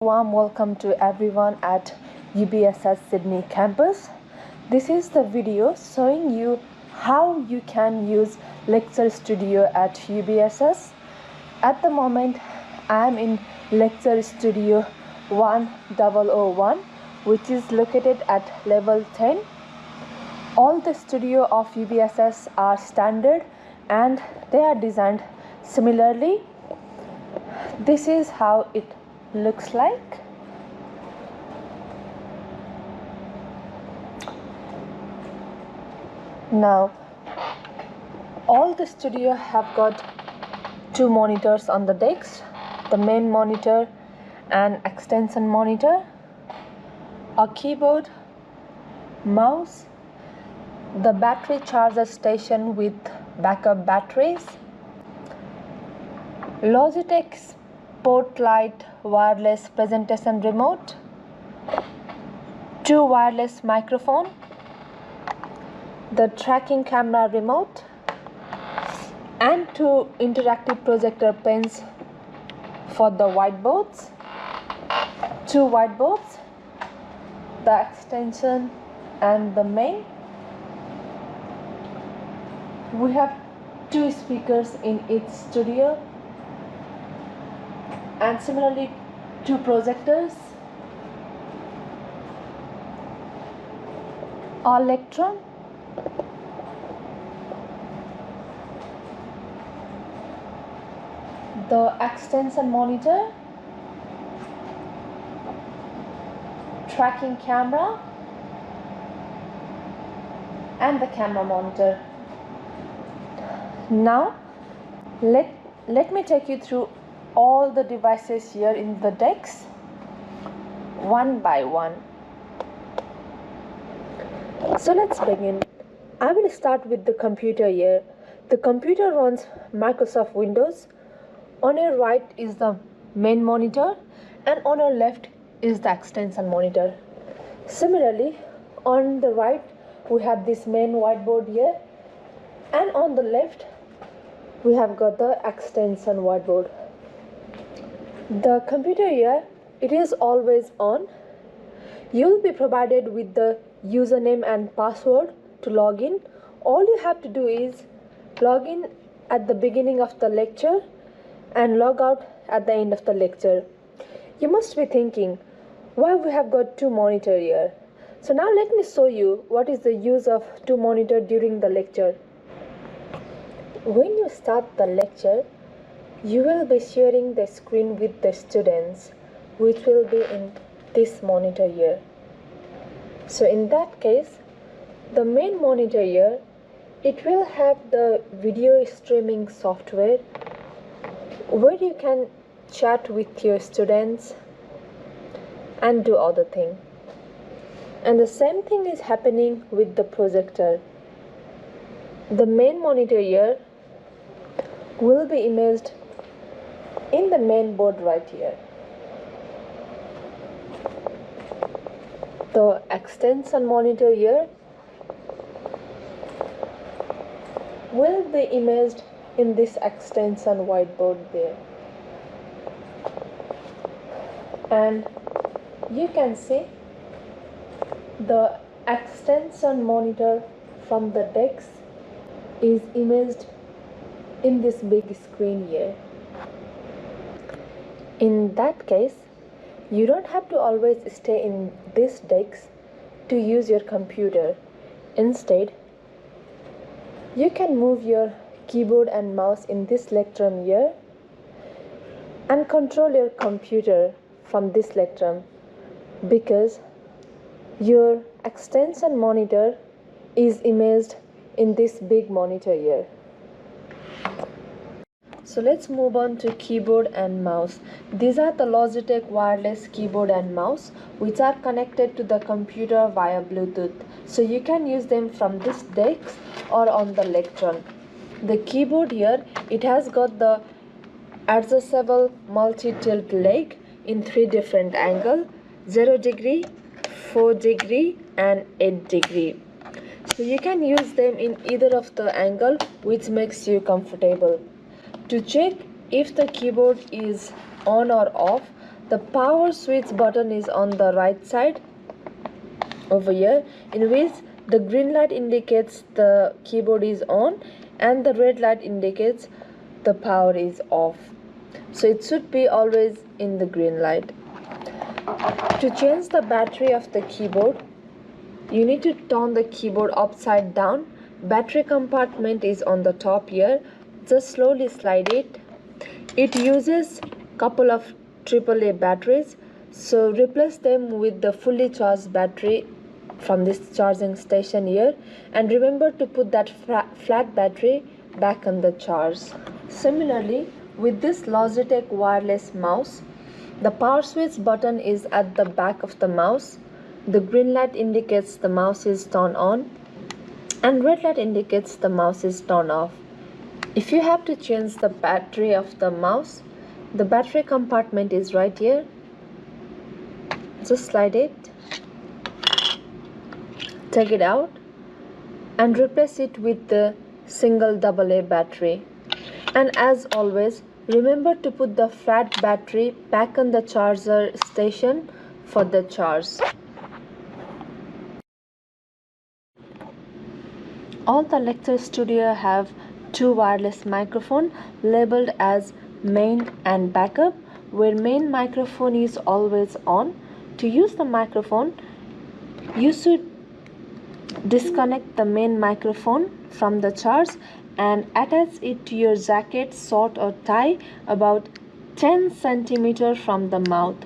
Warm welcome to everyone at UBSS Sydney campus. This is the video showing you how you can use Lecture Studio at UBSS. At the moment, I am in Lecture Studio 1001, which is located at level 10. All the studio of UBSS are standard and they are designed similarly. This is how it looks like. Now, all the studio have got two monitors on the desks, the main monitor and extension monitor, a keyboard, mouse, the battery charger station with backup batteries, Logitech Spotlight wireless presentation remote, two wireless microphone, the tracking camera remote, and two interactive projector pens for the whiteboards, two whiteboards, the extension and the main. We have two speakers in each studio and similarly two projectors, electron, the extension monitor, tracking camera, and the camera monitor. Now let me take you through all the devices here in the decks one by one. So let's begin. I will start with the computer here. The computer runs Microsoft Windows. On your right is the main monitor and on your left is the extension monitor. Similarly, on the right we have this main whiteboard here, and on the left we have got the extension whiteboard. The computer here, it is always on. You will be provided with the username and password to log in. All you have to do is log in at the beginning of the lecture and log out at the end of the lecture. You must be thinking, why we have got two monitors here? So now let me show you what is the use of two monitors during the lecture. When you start the lecture, you will be sharing the screen with the students, which will be in this monitor here. So in that case, the main monitor here, it will have the video streaming software where you can chat with your students and do other things. And the same thing is happening with the projector. The main monitor here will be imaged in the main board right here. The extension monitor here will be imaged in this extension whiteboard there. And you can see the extension monitor from the decks is imaged in this big screen here. In that case, you don't have to always stay in this desk to use your computer. Instead, you can move your keyboard and mouse in this lectern here and control your computer from this lectern, because your extension monitor is imaged in this big monitor here. So let's move on to keyboard and mouse. These are the Logitech wireless keyboard and mouse which are connected to the computer via Bluetooth. So you can use them from this desk or on the lectern. The keyboard here, it has got the adjustable multi-tilt leg in 3 different angles: 0 degree, 4 degree and 8 degree. So you can use them in either of the angle which makes you comfortable. To check if the keyboard is on or off, The power switch button is on the right side over here, in which the green light indicates the keyboard is on and the red light indicates the power is off. So it should be always in the green light. To change the battery of the keyboard, you need to turn the keyboard upside down. Battery compartment is on the top here. Just slowly slide it. It uses couple of AAA batteries, so replace them with the fully charged battery from this charging station here, and remember to put that flat battery back on the charge. Similarly, with this Logitech wireless mouse, the power switch button is at the back of the mouse. The green light indicates the mouse is turned on and red light indicates the mouse is turned off. If you have to change the battery of the mouse, the battery compartment is right here. Just slide it, take it out and replace it with the single AA battery. And as always, remember to put the flat battery back on the charger station for the charge. All the lecture studio have two wireless microphones labeled as main and backup, where main microphone is always on. To use the microphone, you should disconnect the main microphone from the charge and attach it to your jacket, short or tie about 10 cm from the mouth.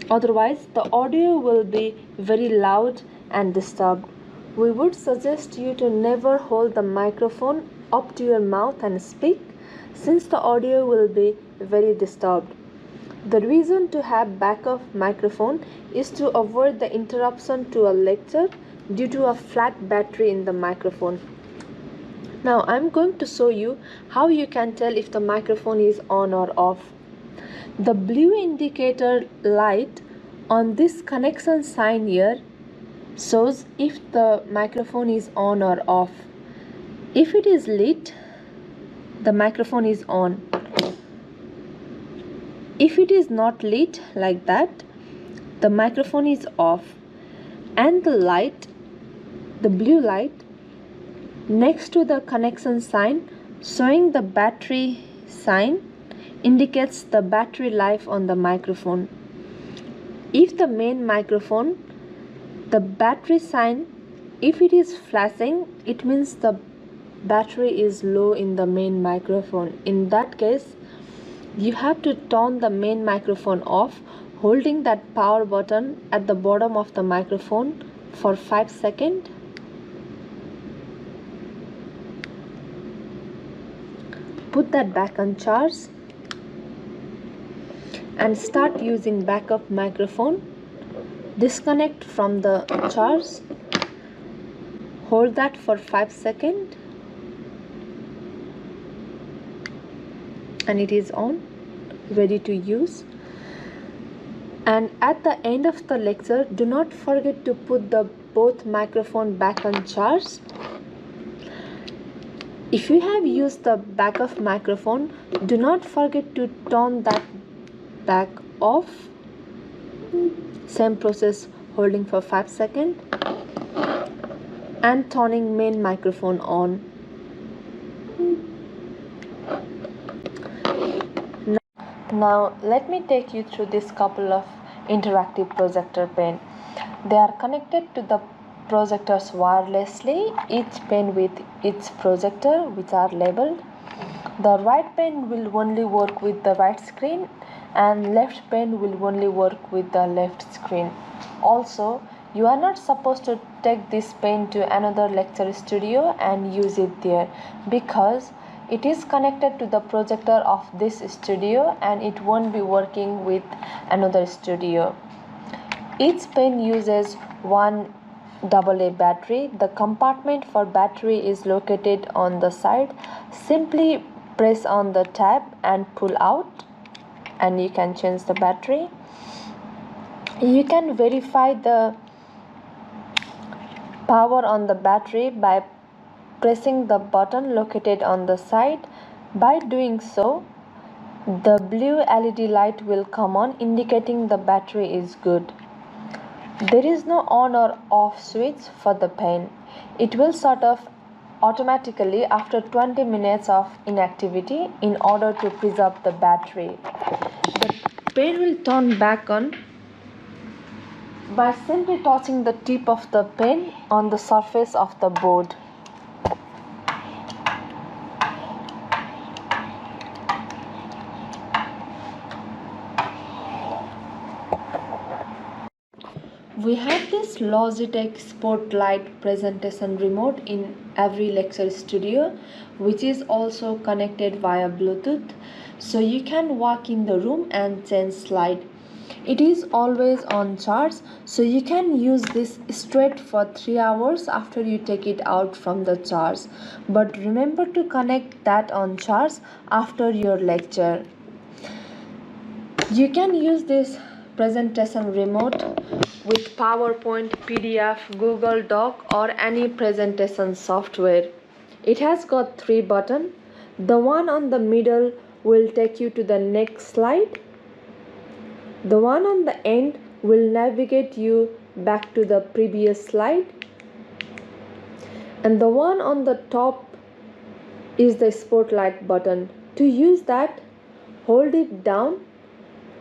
Otherwise, the audio will be very loud and disturbed. We would suggest you to never hold the microphone up to your mouth and speak, since the audio will be very disturbed. The reason to have backup microphone is to avoid the interruption to a lecture due to a flat battery in the microphone. Now I'm going to show you how you can tell if the microphone is on or off. The blue indicator light on this connection sign here shows if the microphone is on or off. If it is lit, the microphone is on. If it is not lit like that, the microphone is off. And the light, the blue light next to the connection sign showing the battery sign indicates the battery life on the microphone. If the main microphone, the battery sign, if it is flashing, it means the battery is low in the main microphone. In that case, you have to turn the main microphone off, holding that power button at the bottom of the microphone for 5 seconds. Put that back on charge and start using backup microphone. Disconnect from the charge, hold that for 5 seconds and it is on, ready to use. And at the end of the lecture, do not forget to put the both microphone back on charge. If you have used the backup microphone, do not forget to turn that back off. Same process, holding for 5 seconds and turning main microphone on. Now let me take you through this couple of interactive projector pen. They are connected to the projectors wirelessly, each pen with its projector, which are labeled. The right pen will only work with the right screen and left pen will only work with the left screen. Also, you are not supposed to take this pen to another lecture studio and use it there, because it is connected to the projector of this studio and it won't be working with another studio. Each pen uses one AA battery. The compartment for battery is located on the side. Simply press on the tab and pull out and you can change the battery. You can verify the power on the battery by pressing the button located on the side. By doing so, The blue LED light will come on, indicating the battery is good. There is no on or off switch for the pen. It will shut off automatically after 20 minutes of inactivity in order to preserve the battery. The pen will turn back on by simply touching the tip of the pen on the surface of the board. We have this Logitech Spotlight presentation remote in every lecture studio, which is also connected via Bluetooth, so you can walk in the room and change slide. It is always on charge, so you can use this straight for 3 hours after you take it out from the charge. But remember to connect that on charge after your lecture. You can use this presentation remote with PowerPoint, PDF, Google Doc or any presentation software. It has got 3 buttons. The one on the middle will take you to the next slide. The one on the end will navigate you back to the previous slide. And the one on the top is the spotlight button. To use that, hold it down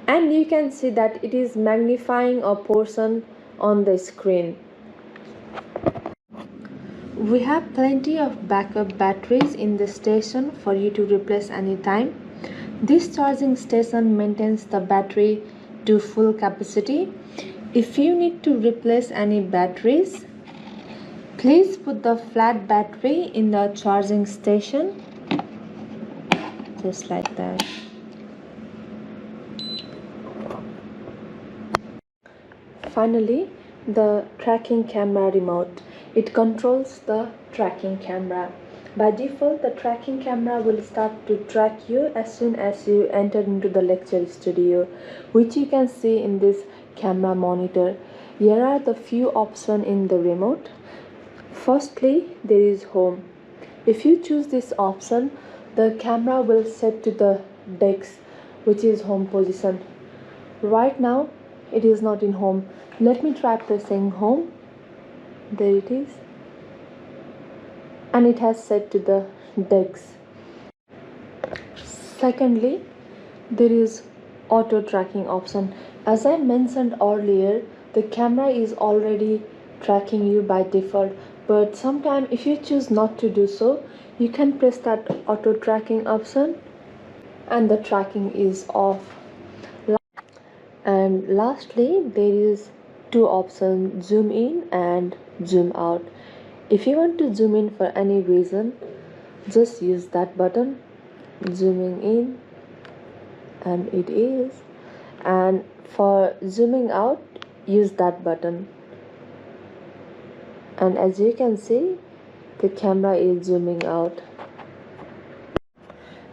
and you can see that it is magnifying a portion on the screen. We have plenty of backup batteries in the station for you to replace anytime. This charging station maintains the battery to full capacity. If you need to replace any batteries, please put the flat battery in the charging station, just like that. Finally, the tracking camera remote. It controls the tracking camera. By default, the tracking camera will start to track you as soon as you enter into the lecture studio, which you can see in this camera monitor. Here are the few options in the remote. Firstly, there is home. If you choose this option, the camera will set to the desk, which is home position. Right now, it is not in home. Let me try pressing home. There it is. And it has set to the desk. Secondly, there is auto tracking option. As I mentioned earlier, the camera is already tracking you by default, but sometimes if you choose not to do so, you can press that auto tracking option and the tracking is off. And lastly, there is 2 options, zoom in and zoom out. If you want to zoom in for any reason, just use that button, zooming in, and it is. And for zooming out, use that button. And as you can see, the camera is zooming out.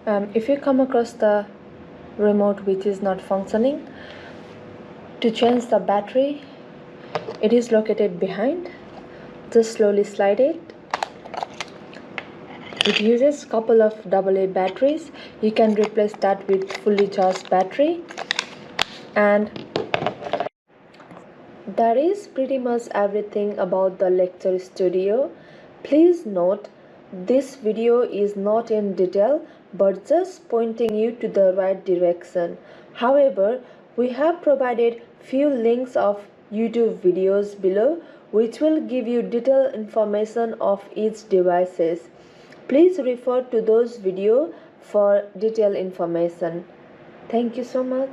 If you come across the remote which is not functioning, to change the battery, it is located behind. Just slowly slide it. It uses couple of AA batteries. You can replace that with fully charged battery. And that is pretty much everything about the lecture studio. Please note, this video is not in detail but just pointing you to the right direction. However, we have provided few links of YouTube videos below which will give you detailed information of each devices. Please refer to those videos for detailed information. Thank you so much.